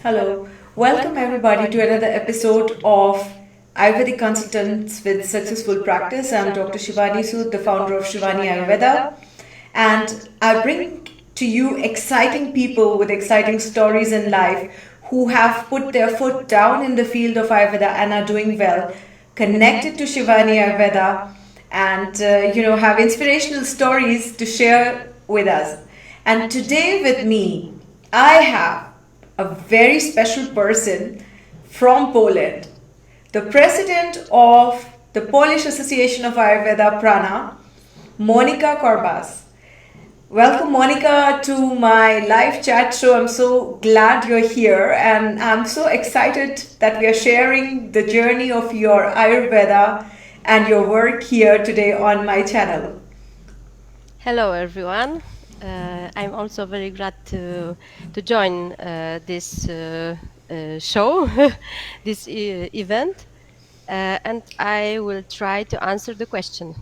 Hello, welcome everybody to another episode of Ayurvedic Consultants with Successful Practice. I'm Dr. Shivani Sood, the founder of Shivani Ayurveda, and I bring to you exciting people with exciting stories in life who have put their foot down in the field of Ayurveda and are doing well, connected to Shivani Ayurveda, and have inspirational stories to share with us. And today with me, I have a very special person from Poland, the president of the Polish Association of Ayurveda Prana, Monika Korbacz. Welcome, Monika, to my live chat show. I'm so glad you're here, and I'm so excited that we are sharing the journey of your Ayurveda and your work here today on my channel. Hello, everyone. I'm also very glad to join this show, this event, and I will try to answer the question.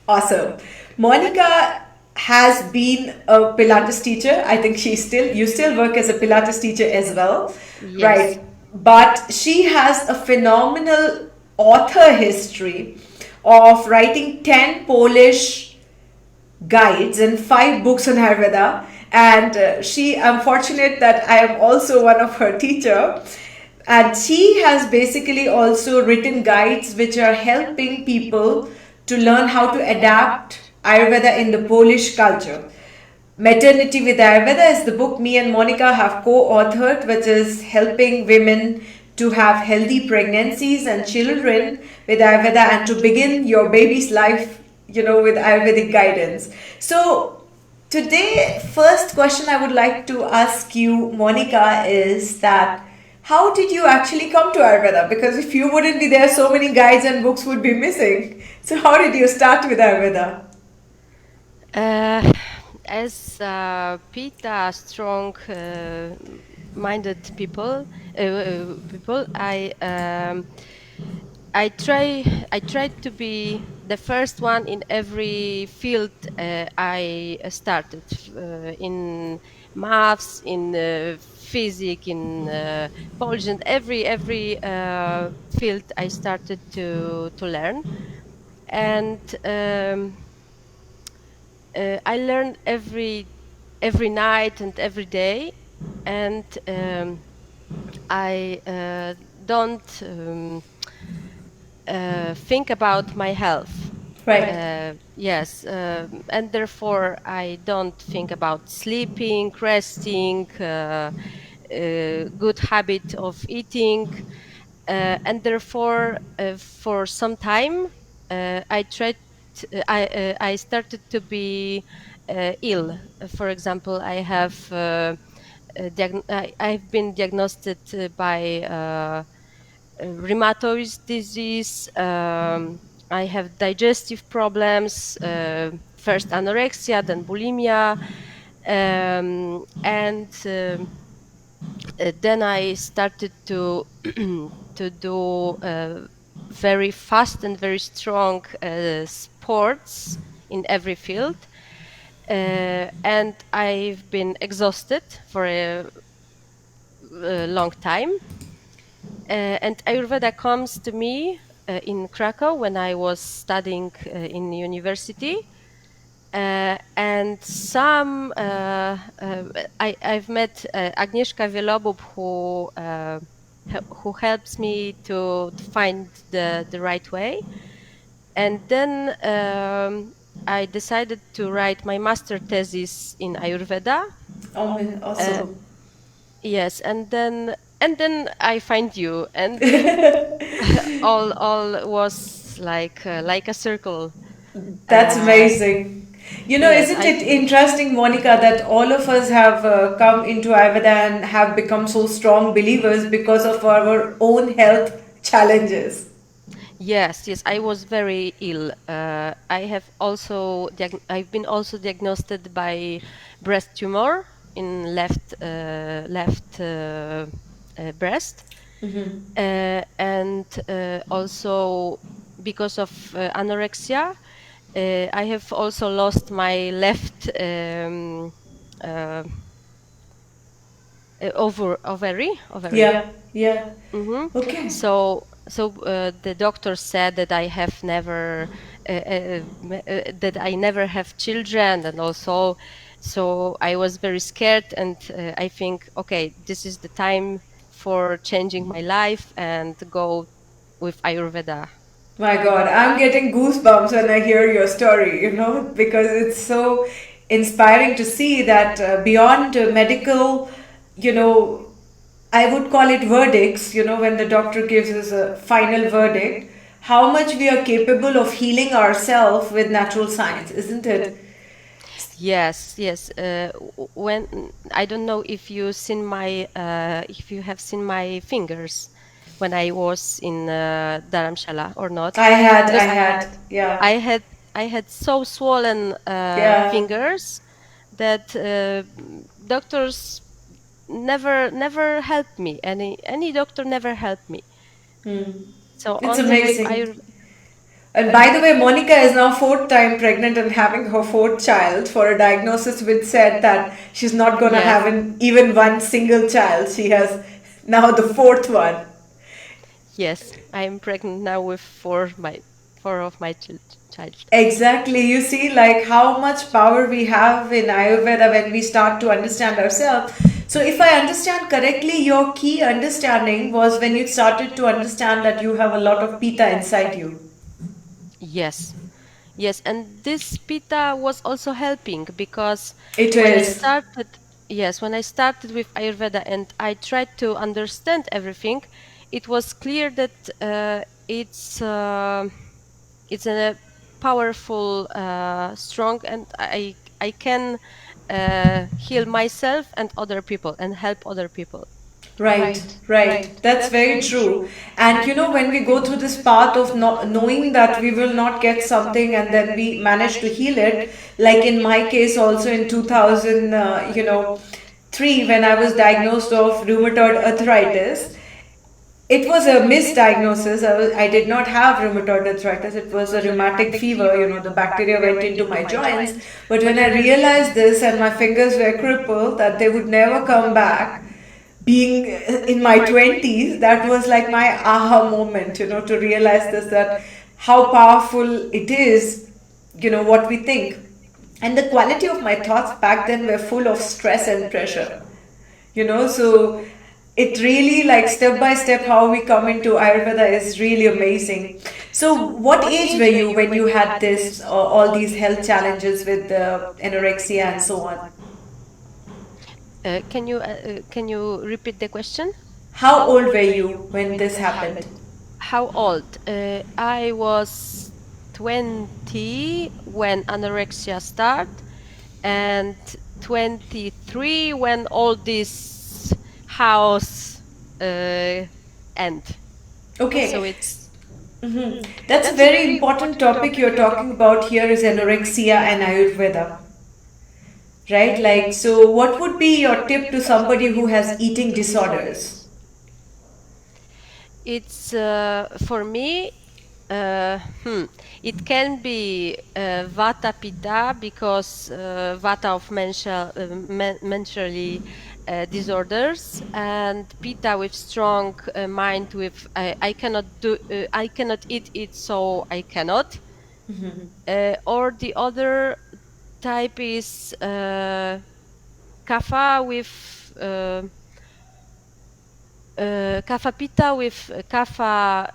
Awesome. Monika has been a Pilates teacher. I think you still work as a Pilates teacher as well, Yes. right? But she has a phenomenal author history of writing 10 Polish guides and 5 books on Ayurveda. And I'm fortunate that I am also one of her teacher. And she has basically also written guides which are helping people to learn how to adapt Ayurveda in the Polish culture. Maternity with Ayurveda is the book me and Monika have co-authored, which is helping women to have healthy pregnancies and children with Ayurveda and to begin your baby's life, with Ayurvedic guidance. So today, first question I would like to ask you, Monika, is that how did you actually come to Ayurveda? Because if you wouldn't be there, so many guides and books would be missing. So how did you start with Ayurveda? As Pitta, strong-minded people, I tried to be the first one in every field I started in maths, in physics, in Polish, and every field I started to learn, and I learned every night and every day, and I don't think about my health. Right. Yes, and therefore I don't think about sleeping, resting, good habit of eating, and therefore for some time I started to be ill. For example, I've been diagnosed by rheumatoid disease. I have digestive problems, first anorexia, then bulimia, and then I started to to do very fast and very strong sports in every field, and I've been exhausted for a long time. And Ayurveda comes to me in Krakow when I was studying in university. And I've met Agnieszka Wielobub, who helps me to find the right way. And then I decided to write my master thesis in Ayurveda. Oh, awesome. Yes, and then I find you, and all was like a circle. That's Uh, amazing. yes, Isn't it interesting, Monica, that all of us have come into Ayurveda and have become so strong believers because of our own health challenges? yes. I was very ill. I've been also diagnosed by breast tumor in left breast, and also because of anorexia. I have also lost my left ovary. Yeah, yeah. Mm-hmm. Okay. So the doctor said that I have never that I never have children, and also, so I was very scared, and I think, okay, this is the time for changing my life and go with Ayurveda. My God, I'm getting goosebumps when I hear your story, because it's so inspiring to see that beyond medical, you know, I would call it verdicts, when the doctor gives us a final verdict, how much we are capable of healing ourselves with natural science, isn't it? Yes, yes. When I don't know if if you have seen my fingers when I was in Dharamshala or not, I because had, yeah, I had I had so swollen yeah. fingers that doctors never helped me. Any doctor never helped me. So It's only with amazing. Ayurveda. And by the way, Monica is now fourth time pregnant and having her fourth child for a diagnosis which said that she's not going to Yes, have even one single child. She has now the fourth one. yes. I am pregnant now with four of my child. Exactly. You see, like how much power we have in Ayurveda when we start to understand ourselves. So, if I understand correctly, your key understanding was when you started to understand that you have a lot of pita inside you. Yes, yes, and this pita was also helping because It when I is. started, yes, when I started with Ayurveda and I tried to understand everything, it was clear that it's a powerful, strong, and I can heal myself and other people and help other people. Right, right. That's very true. And when we go through this path of knowing that we will not get something and then we manage to heal it, like in my case also in 2000, 3, when I was diagnosed of rheumatoid arthritis, it was a misdiagnosis. I did not have rheumatoid arthritis. It was a rheumatic fever. The bacteria went into my joints. But when I realized this and my fingers were crippled, that they would never come back, being in my 20s, that was like my aha moment, to realize this, that how powerful it is, what we think. And the quality of my thoughts back then were full of stress and pressure, so it really, like, step by step how we come into Ayurveda is really amazing. So what age were you when you had this all these health challenges with anorexia and so on? Can you repeat the question? How old were you when this happened? How old? I was 20 when anorexia started, and 23 when all this house end. So Okay. it's That's a very important topic you're talking about here, is anorexia and Ayurveda, right? Like, so what would be your tip to somebody who has eating disorders? it's for me. Uh, hmm, it can be vata pitta because vata of mentally disorders, and pitta with strong mind with I cannot eat it, so I cannot. Or the other type is kapha with kapha pitta with kapha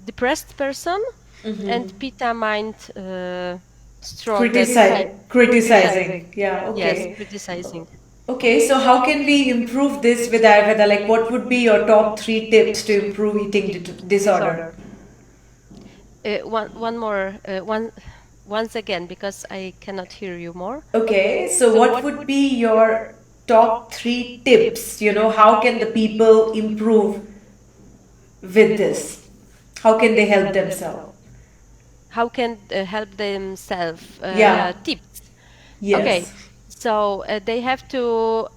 depressed person, and pitta mind strong that yes, Criticizing. Yeah, yes, okay. criticizing. Okay, so how can we improve this with Ayurveda? Like, what would be your top three tips to improve eating disorder? One more one once again, because I cannot hear you more. Okay, so what would be your top three tips? How can the people improve with this? How can they help themselves? How can help themselves? Yeah, Tips. Okay, yes, so they have to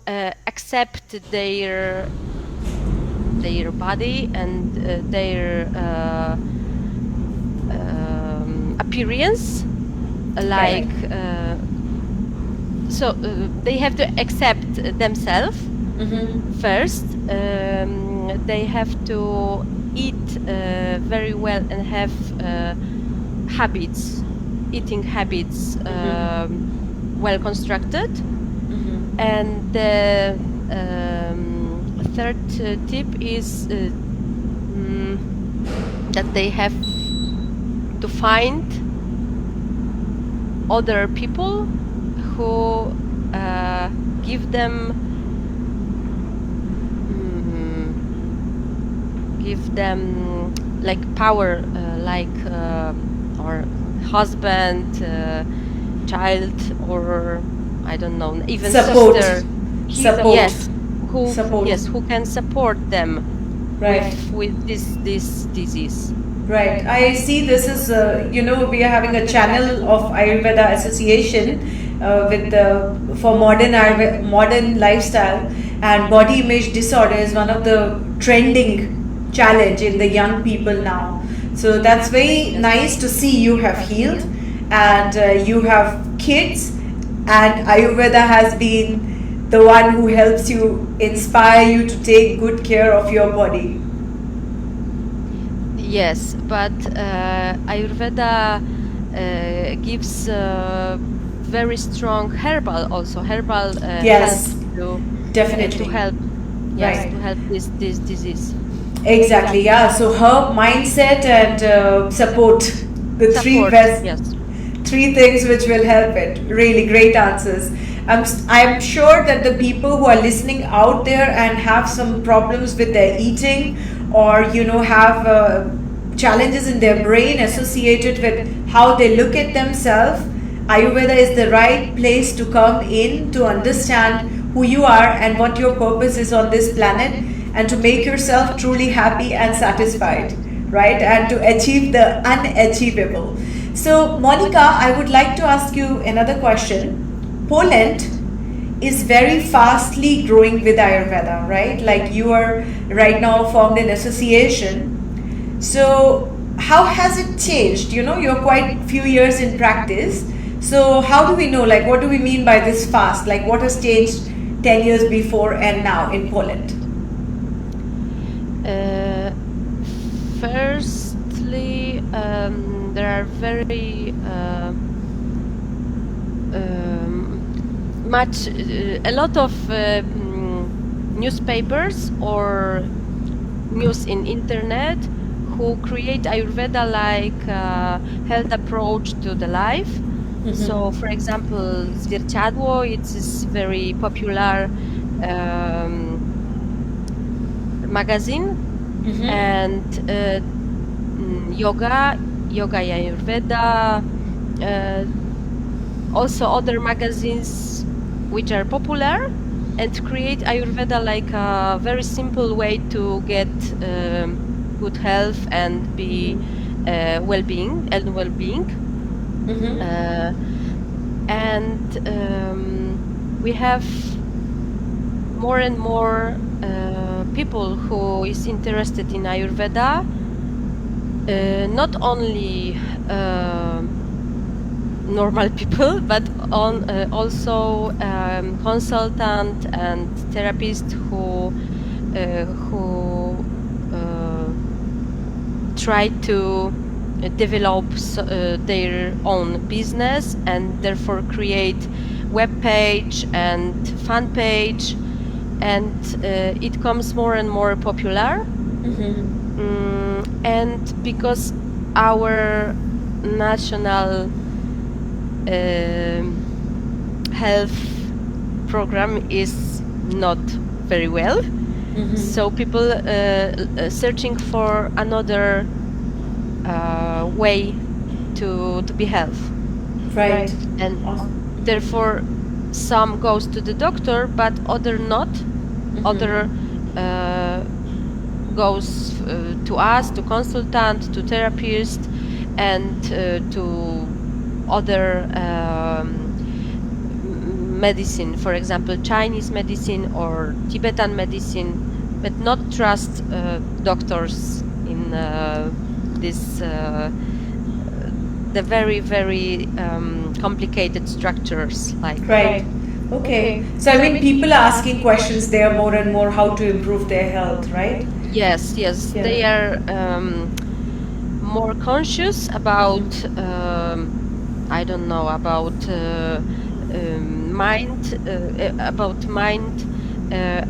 accept their body and their appearance, right. like so they have to accept themselves first. They have to eat very well and have eating habits well constructed. And the third tip is that they have to find other people who give them like power, like or husband, child, or I don't know, even Support. sister. Support. Yes, Support. who can support them Right. with this disease. Right. I see this is, we are having a channel of Ayurveda Association for modern lifestyle, and body image disorder is one of the trending challenge in the young people now. So that's very nice to see you have healed, and you have kids, and Ayurveda has been the one who helps you, inspire you to take good care of your body. Yes, but Ayurveda gives very strong herbal Yes, help definitely. to help Right. to help this disease. Exactly, yeah. So herb, mindset, and support, the three things which will help it. Really great answers. I'm sure that the people who are listening out there and have some problems with their eating, or have challenges in their brain associated with how they look at themselves, Ayurveda is the right place to come in to understand who you are and what your purpose is on this planet, and to make yourself truly happy and satisfied, right? And to achieve the unachievable. So, Monika, I would like to ask you another question. Poland is very fastly growing with Ayurveda, right? Like you are right now formed an association. So, how has it changed? You're quite few years in practice. So, how do we know, like, what do we mean by this fast? Like, what has changed 10 years before and now in Poland? Firstly, there are very a lot of newspapers or news in internet who create Ayurveda like health approach to the life. So, for example, Zwierciadło, it's this very popular magazine, and yoga Ayurveda, also other magazines which are popular and create Ayurveda like a very simple way to get good health and be well-being. And we have more and more people who is interested in Ayurveda, not only normal people, but also consultant and therapist who try to develop their own business and therefore create web page and fan page, and it comes more and more popular. And because our national health program is not very well, so people searching for another way to be healthy, right? And therefore some goes to the doctor, but other not. Other goes to us, to consultant, to therapist, and to other medicine, for example Chinese medicine or Tibetan medicine, but not trust doctors in this the very complicated structures like right. Okay. So, I mean, people are asking questions there more and more how to improve their health, right? Yes, yes, they are more conscious about I don't know about mind,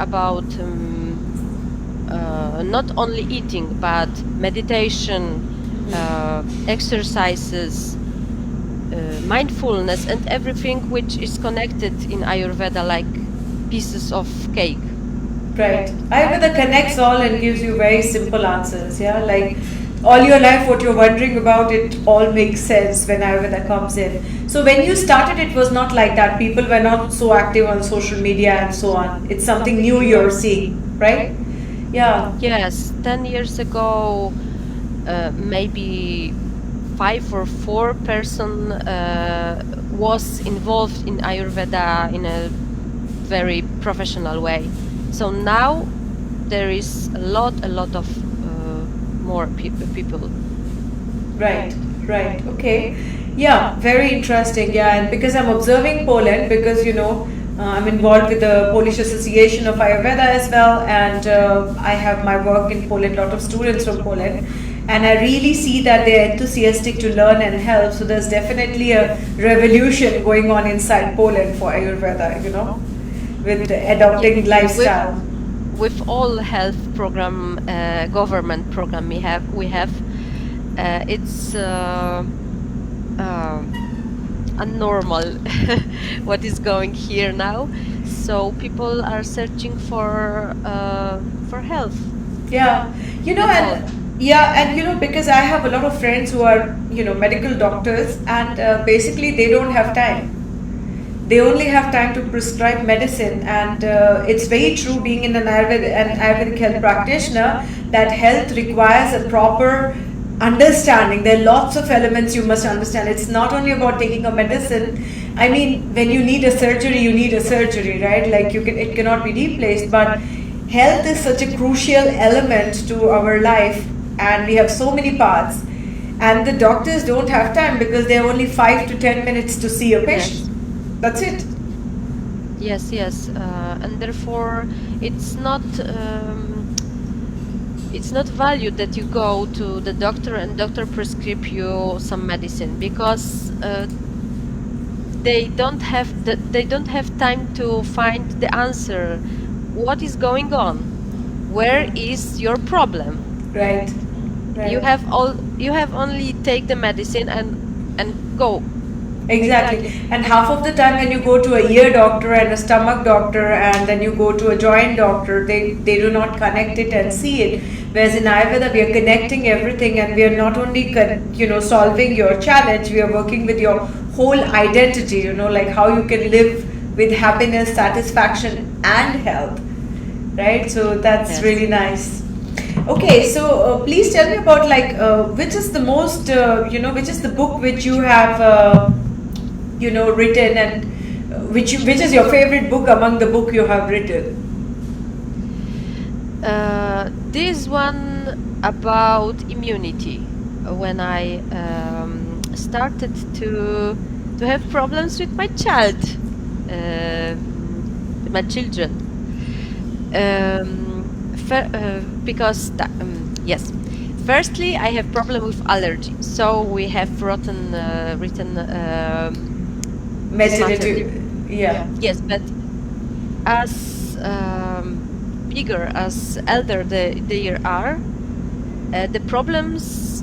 about not only eating but meditation, exercises, mindfulness, and everything which is connected in Ayurveda, like pieces of cake. Right. Ayurveda connects all and gives you very simple answers. Yeah, like all your life, what you're wondering about, it all makes sense when Ayurveda comes in. So when you started, it was not like that. People were not so active on social media and so on. It's something new you're seeing, right? Yeah. Yes, 10 years ago, maybe 5 or 4 person was involved in Ayurveda in a very professional way. So now there is a lot of more people. Right, right. Okay. Yeah, very interesting. Yeah, and because I'm observing Poland, because I'm involved with the Polish Association of Ayurveda as well, and I have my work in Poland, lot of students from Poland, and I really see that they're enthusiastic to learn and help. So there's definitely a revolution going on inside Poland for Ayurveda, with the adopting lifestyle. With all health program, government program we have, it's unnormal what is going here now. So people are searching for health. Yeah, because I have a lot of friends who are medical doctors, and basically they don't have time. They only have time to prescribe medicine, and it's very true, being in an Ayurvedic health practitioner, that health requires a proper understanding. There are lots of elements you must understand. It's not only about taking a medicine. I mean, when you need a surgery, you need a surgery, right? Like it cannot be replaced. But health is such a crucial element to our life, and we have so many parts. And the doctors don't have time because they have only 5 to 10 minutes to see a patient. Yes. That's it. Yes, and therefore it's not valued that you go to the doctor and doctor prescribe you some medicine, because they don't have time to find the answer. What is going on? Where is your problem? Right. You have only take the medicine and go. Exactly. And half of the time when you go to a ear doctor and a stomach doctor, and then you go to a joint doctor, they do not connect it and see it. Whereas in Ayurveda, we are connecting everything, and we are not only solving your challenge, we are working with your whole identity, like how you can live with happiness, satisfaction and health, right? So that's Yes. really nice. Okay, so please tell me about which is the most which is the book which you have written, and which is your favorite book among the book you have written? This one about immunity. When I started to have problems with my child, with my children, because yes. Firstly, I have problem with allergy, so we have written Maternity. Yeah. Yes, but as bigger, as elder they are, the problems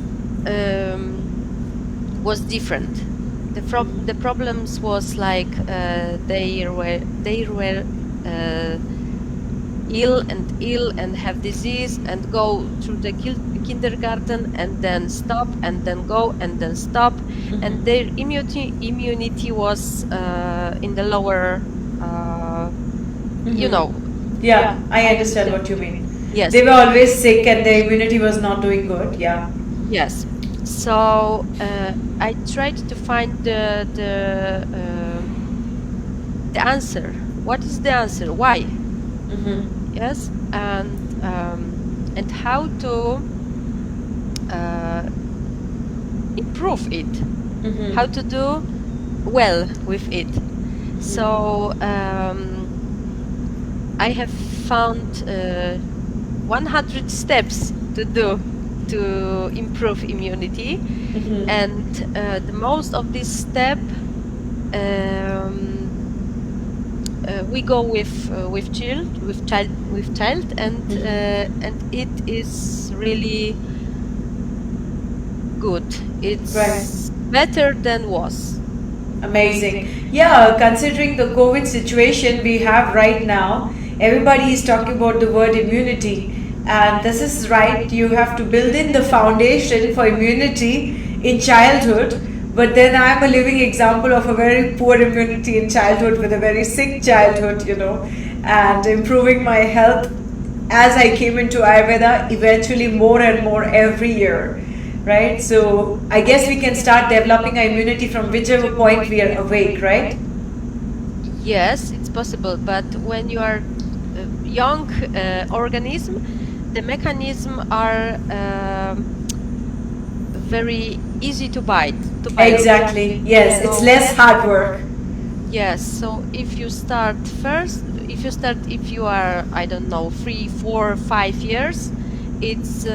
was different. The problems was like they were ill and have disease and go through the kindergarten and then stop and then go and then stop, and their immunity was in the lower, Yeah, I understand what you mean. Yes. They were always sick and their immunity was not doing good. Yeah. Yes. So I tried to find the answer. What is the answer? Why? Yes, and how to improve it. How to do well with it. So I have found 100 steps to do to improve immunity, and the most of this step um, we go with child, and it is really good. Right. It's better than was. Amazing. Yeah, considering the COVID situation we have right now, everybody is talking about the word immunity. And this is right, you have to build in the foundation for immunity in childhood. But then I'm a living example of a very poor immunity in childhood with a very sick childhood, and improving my health as I came into Ayurveda, eventually more and more every year, right? So I guess we can start developing our immunity from whichever point we are awake, right? Yes, it's possible, but when you are a young organism, the mechanism are very easy to bite. Exactly. Yes, it's So less hard work. yes, so if you are, I don't know, 3, 4, 5 years, it's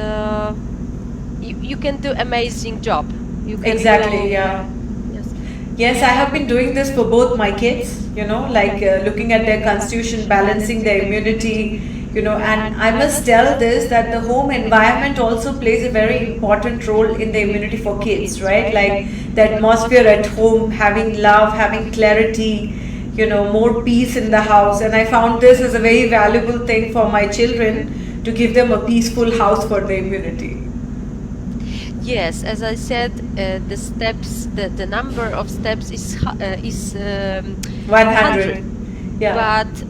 you can do amazing job. You can Exactly, do yeah. yes. Yes, I have been doing this for both my kids, like looking at their constitution, balancing their immunity, and I must tell this that the home environment also plays a very important role in the immunity for kids, right? Like the atmosphere at home, having love, having clarity, more peace in the house. And I found this as a very valuable thing for my children to give them a peaceful house for their immunity. Yes, as I said, the steps, the number of steps is 100, 100. Yeah. but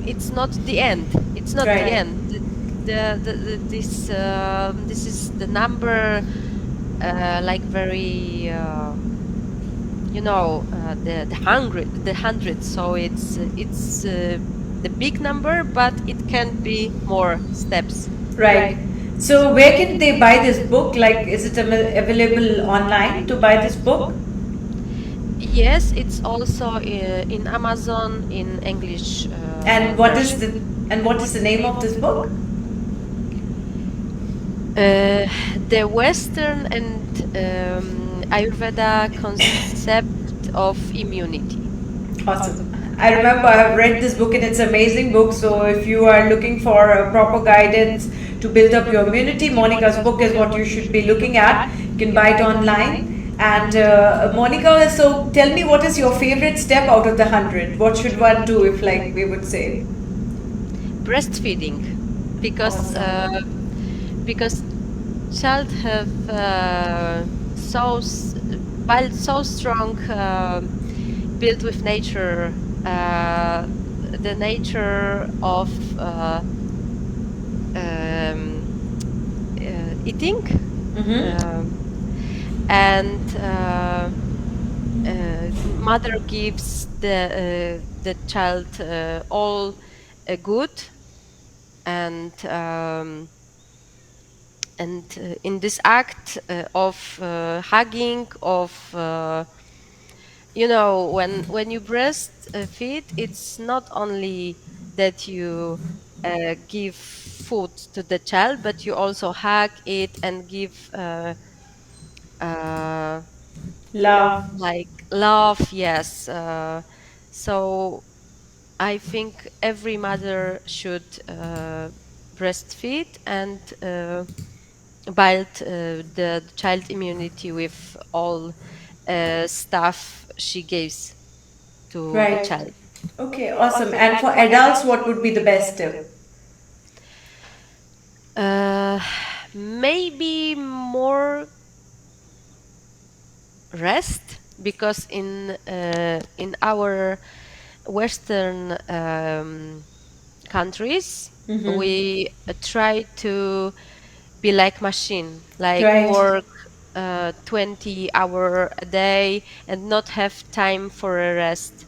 it's not the end. It's not the Right. end. This is the number, like very the hundred. So it's the big number, but it can be more steps. Right. So where can they buy this book? Like, is it available online to buy this book? Yes, it's also in Amazon in English And version. what is the name of this book? The Western and Ayurveda concept of immunity. Awesome. I remember I have read this book and it's an amazing book. So if you are looking for proper guidance to build up your immunity, Monika's book is what you should be looking at. You can buy it online. And Monika, so tell me, what is your favorite step out of the 100? What should one do, if like we would say? Breastfeeding, because because child have while so strong, built with nature, the nature of eating, and mother gives the child all good, and in this act of hugging, of when you breastfeed, it's not only that you give food to the child, but you also hug it and give uh, Love. like love. Yes. So I think every mother should breastfeed and build the child immunity with all stuff she gives to the Right. child. Okay, awesome. And for adults, what would be the best tip? Uh, Maybe more rest, because in our Western countries we try to be like machine, like Right. work 20 hour a day and not have time for a rest.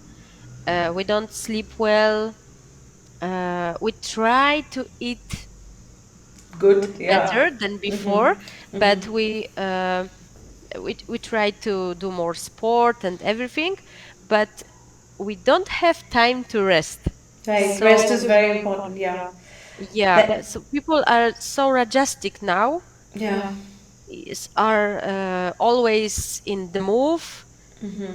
We don't sleep well. We try to eat Good. Yeah. better than before, but we try to do more sport and everything, but we don't have time to rest. Right. Rest is So very important. Yeah. yeah, That, so people are so rajastic now, yeah. are always in the move,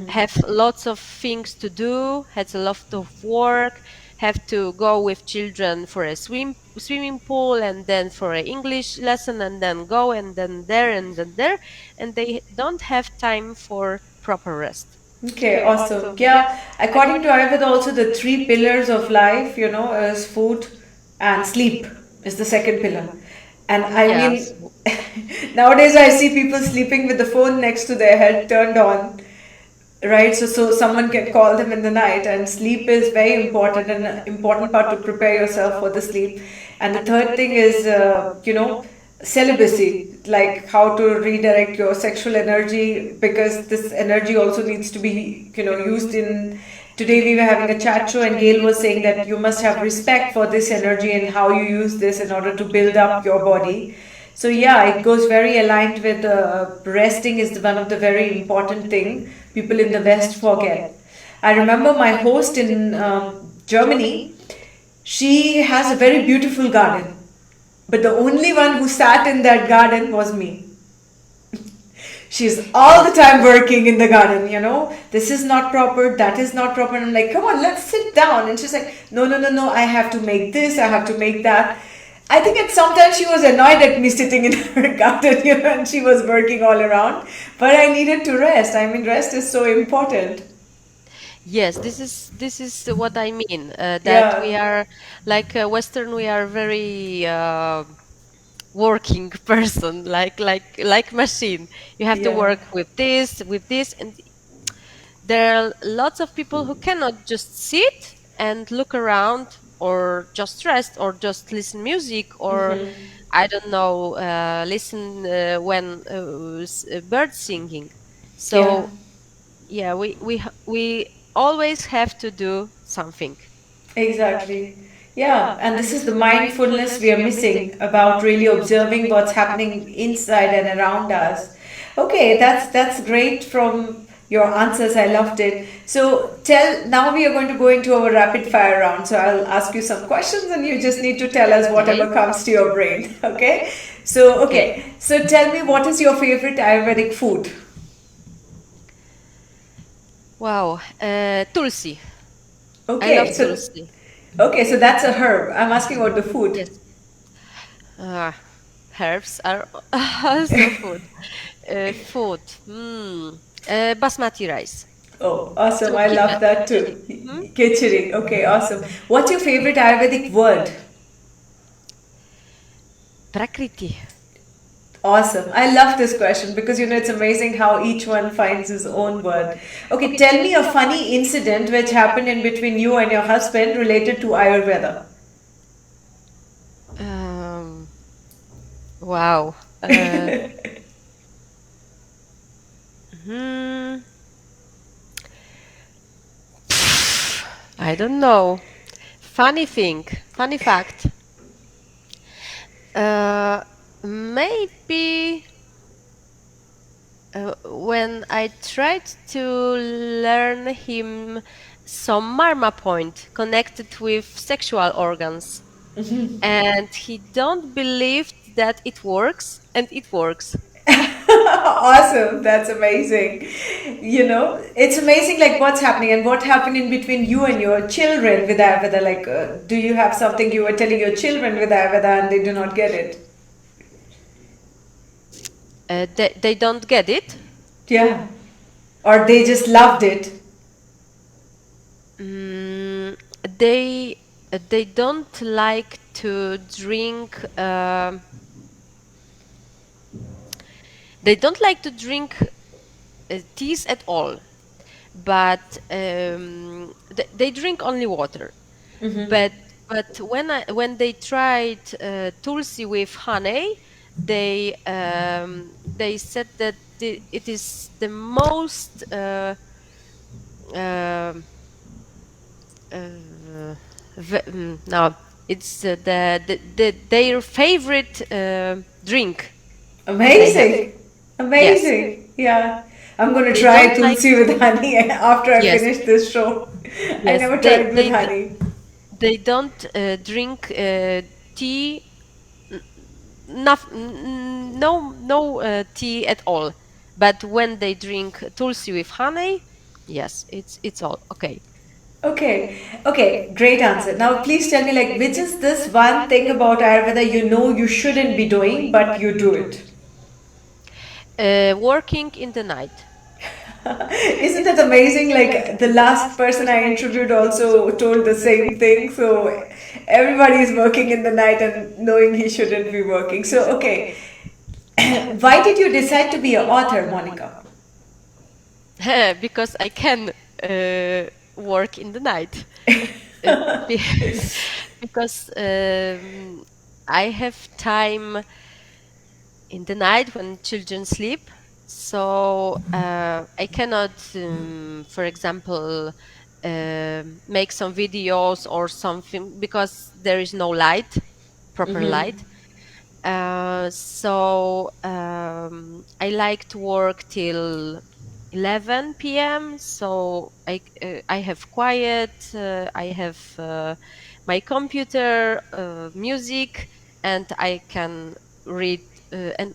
have lots of things to do, has a lot of work, have to go with children for a swimming pool and then for an English lesson and then go and then there, and they don't have time for proper rest. Okay, awesome. Yeah, according to Ayurveda, also the three pillars of life, is food and sleep is the second pillar. And I Yes. mean, nowadays I see people sleeping with the phone next to their head turned on, right? So someone can call them in the night, and sleep is very important and an important part to prepare yourself for the sleep. And the third thing is, celibacy, like how to redirect your sexual energy, because this energy also needs to be, used in. Today we were having a chat show, and Gail was saying that you must have respect for this energy and how you use this in order to build up your body. So yeah, it goes very aligned with resting is one of the very important thing people in the West forget. I remember my host in Germany. She has a very beautiful garden, but the only one who sat in that garden was me. She's all the time working in the garden. This is not proper, that is not proper. And I'm like, come on, let's sit down. And she's like, no, no, no, no, I have to make this, I have to make that. I think at sometimes she was annoyed at me sitting in her garden, and she was working all around. But I needed to rest. I mean, rest is so important. Yes, this is what I mean. That we Yeah, are like Western. We are very working person, like machine. You have to yeah, work with this, and there are lots of people who cannot just sit and look around, or just rest, or just listen music, or I don't know, listen when birds singing. yeah. So yeah, we always have to do something. Exactly. Yeah, and this is the mindfulness we are missing about really observing what's happening inside and around us. Okay, that's great from your answers. I loved it. So tell now we are going to go into our rapid fire round. So I'll ask you some questions and you just need to tell us Okay. whatever comes to your brain. Okay? So Okay. okay. So tell me, what is your favorite Ayurvedic food? Wow. Tulsi. I Okay, love so tulsi. that's a herb. I'm asking about the food. Yes. Uh, Herbs are also food. Food. Basmati rice. Oh, awesome. I Choki, love that khichdi. too. Khichdi. Okay, awesome. What's your favorite Ayurvedic word? Prakriti. Awesome. I love this question because it's amazing how each one finds his own word. Okay, tell me a funny incident which happened in between you and your husband related to Ayurveda. Um, wow. Hmm, I don't know. Funny fact. Uh, Maybe when I tried to learn him some marma point connected with sexual organs, and he don't believe that it works, and it works. Awesome. That's amazing. It's amazing like what's happening and what happened in between you and your children with Ayurveda. Like, do you have something you were telling your children with Ayurveda and they do not get it? They don't get it. Yeah. Or they just loved it. Mm, they don't like to drink. They don't like to drink teas at all, but they drink only water. But when they tried tulsi with honey, they said that it is the most um uh, no, it's their favorite drink they have. Amazing. Yes, Amazing. Yeah. I'm going to they try don't like Tulsi with to. honey after I Yes, finish this show. I Yes, never tried with honey. they don't drink tea, no tea at all. But when they drink tulsi with honey, yes, it's all okay. Okay, okay, great answer. Now, please tell me, like, which is this one thing about Ayurveda you know you shouldn't be doing, but you do it? Working in the night. Isn't that amazing? Like, the last person I interviewed also told the same thing. So, everybody is working in the night and knowing he shouldn't be working. So, okay, why did you decide to be an author, Monica? Because I can work in the night. Uh, be- because I have time in the night when children sleep. So I cannot, for example, make some videos or something because there is no light, proper light. I like to work till 11 p.m. So I have quiet. I have my computer, music, and I can read and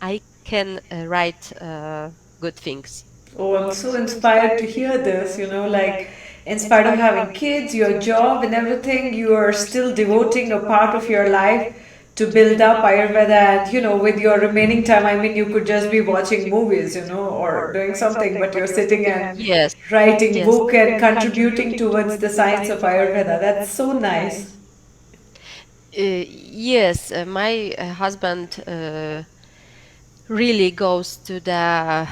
I can write good things. Oh, I'm so inspired to hear this. Like, in spite of having kids, your job, and everything, you are still devoting a part of your life to build up Ayurveda. And, with your remaining time, I mean, you could just be watching movies, or doing something, but you're sitting and Yes, writing yes. book and contributing towards the science of Ayurveda. That's so nice. Yes, my husband really goes to the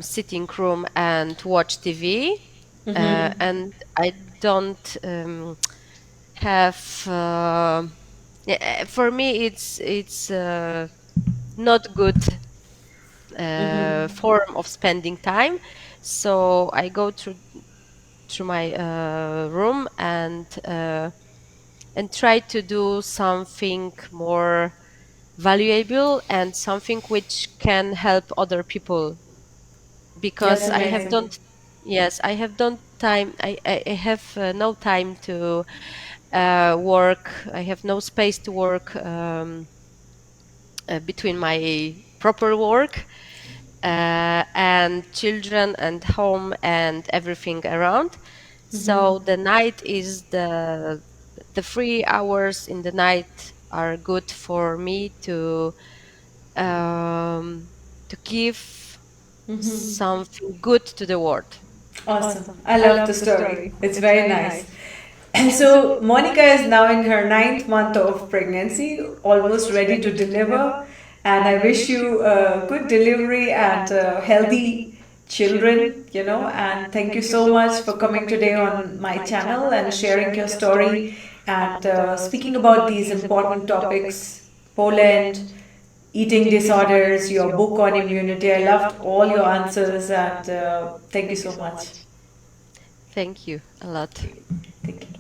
sitting room and watch TV, and I don't have. Yeah, for me, it's not good form of spending time. So I go through my room and try to do something more valuable and something which can help other people That's because I have amazing. don't yes I have don't time I have no time to work. I have no space to work between my proper work and children and home and everything around. So the night is the 3 hours in the night are good for me um, to give something good to the world. Awesome. I love the story. It's very nice. So, Monica is now in her ninth month of pregnancy, almost ready to deliver. And I wish you a good delivery and healthy children, And thank you so much for coming today on my channel and sharing your story and speaking about these important topics: Poland, eating disorders, your book on immunity. I loved all your answers and thank you so much. Thank you a lot. Thank you.